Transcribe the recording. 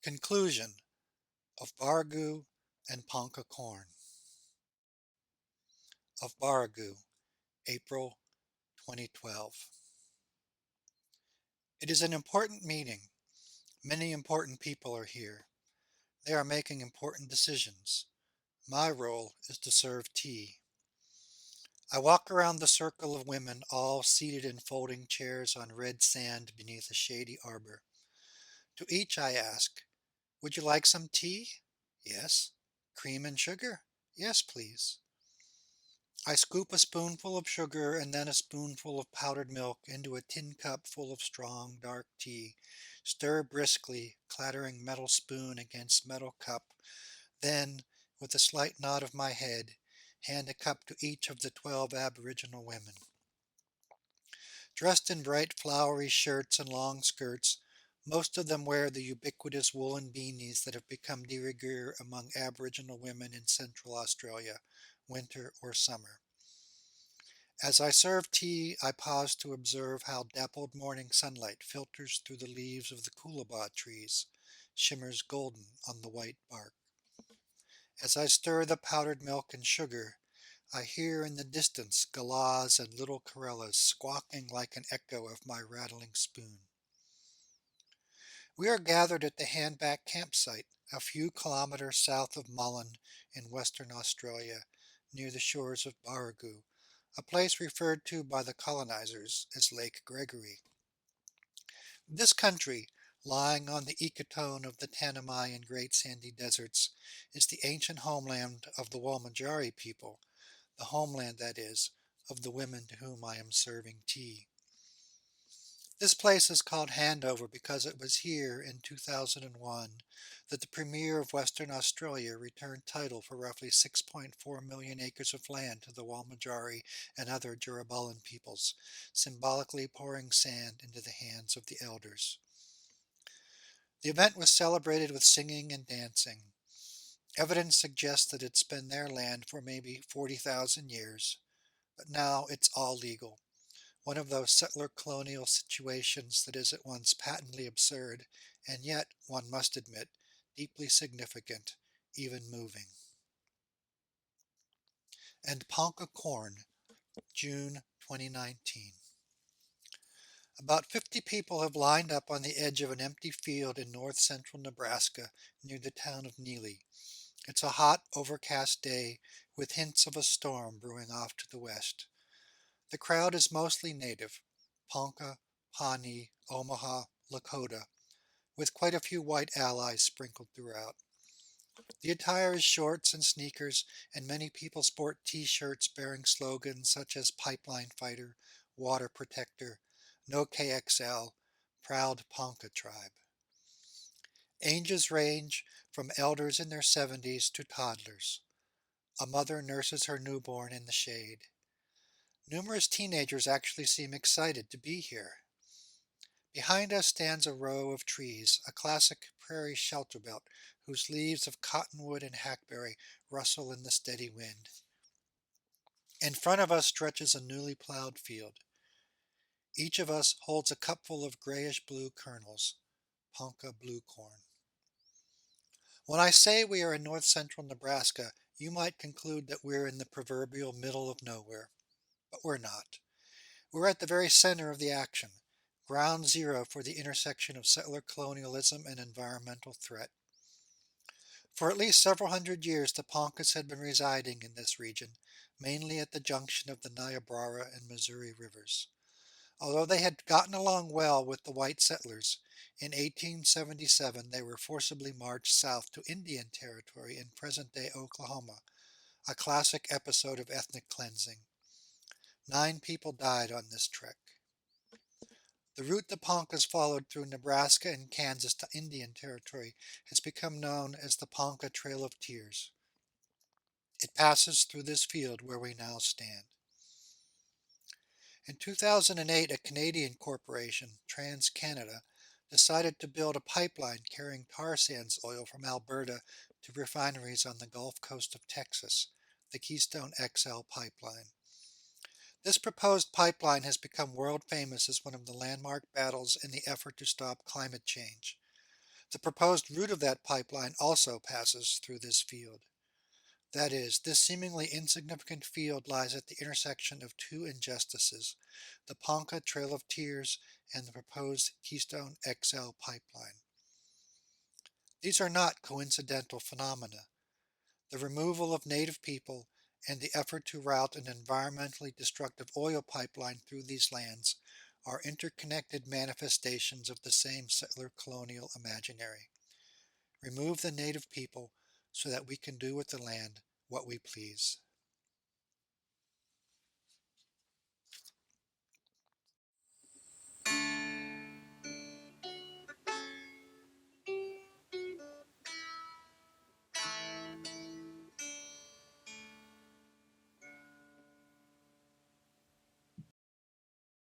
Conclusion of Paruku and Ponca Corn. Of Paruku, April 2012. It is an important meeting. Many important people are here. They are making important decisions. My role is to serve tea. I walk around the circle of women, all seated in folding chairs on red sand beneath a shady arbor. To each I ask, "Would you like some tea?" "Yes." "Cream and sugar?" "Yes, please." I scoop a spoonful of sugar and then a spoonful of powdered milk into a tin cup full of strong, dark tea, stir briskly, clattering metal spoon against metal cup, then, with a slight nod of my head, hand a cup to each of the 12 Aboriginal women. Dressed in bright flowery shirts and long skirts, most of them wear the ubiquitous woolen beanies that have become de rigueur among Aboriginal women in Central Australia, winter or summer. As I serve tea, I pause to observe how dappled morning sunlight filters through the leaves of the coolabah trees, shimmers golden on the white bark. As I stir the powdered milk and sugar, I hear in the distance galahs and little corellas squawking like an echo of my rattling spoon. We are gathered at the Handback campsite, a few kilometers south of Mullen in Western Australia, near the shores of Barragu, a place referred to by the colonizers as Lake Gregory. This country, lying on the ecotone of the Tanami and Great Sandy Deserts, is the ancient homeland of the Walmajari people, the homeland, that is, of the women to whom I am serving tea. This place is called Handover because it was here in 2001 that the Premier of Western Australia returned title for roughly 6.4 million acres of land to the Walmajari and other Jurabalan peoples, symbolically pouring sand into the hands of the elders. The event was celebrated with singing and dancing. Evidence suggests that it's been their land for maybe 40,000 years, but now it's all legal. One of those settler colonial situations that is at once patently absurd and yet, one must admit, deeply significant, even moving. And Ponca Corn, June 2019. About 50 people have lined up on the edge of an empty field in north central Nebraska near the town of Neely. It's a hot, overcast day with hints of a storm brewing off to the west. The crowd is mostly native, Ponca, Pawnee, Omaha, Lakota, with quite a few white allies sprinkled throughout. The attire is shorts and sneakers, and many people sport t-shirts bearing slogans such as Pipeline Fighter, Water Protector, No KXL, Proud Ponca Tribe. Ages range from elders in their 70s to toddlers. A mother nurses her newborn in the shade. Numerous teenagers actually seem excited to be here. Behind us stands a row of trees, a classic prairie shelter belt whose leaves of cottonwood and hackberry rustle in the steady wind. In front of us stretches a newly plowed field. Each of us holds a cupful of grayish-blue kernels, Ponca blue corn. When I say we are in north-central Nebraska, you might conclude that we're in the proverbial middle of nowhere, but we're not. We're at the very center of the action, ground zero for the intersection of settler colonialism and environmental threat. For at least several hundred years, the Poncas had been residing in this region, mainly at the junction of the Niobrara and Missouri rivers. Although they had gotten along well with the white settlers, in 1877 they were forcibly marched south to Indian Territory in present-day Oklahoma, a classic episode of ethnic cleansing. 9 people died on this trek. The route the Poncas followed through Nebraska and Kansas to Indian Territory has become known as the Ponca Trail of Tears. It passes through this field where we now stand. In 2008, a Canadian corporation, TransCanada, decided to build a pipeline carrying tar sands oil from Alberta to refineries on the Gulf Coast of Texas, the Keystone XL pipeline. This proposed pipeline has become world famous as one of the landmark battles in the effort to stop climate change. The proposed route of that pipeline also passes through this field. That is, this seemingly insignificant field lies at the intersection of two injustices, the Ponca Trail of Tears and the proposed Keystone XL pipeline. These are not coincidental phenomena. The removal of native people and the effort to route an environmentally destructive oil pipeline through these lands are interconnected manifestations of the same settler colonial imaginary. Remove the native people so that we can do with the land what we please.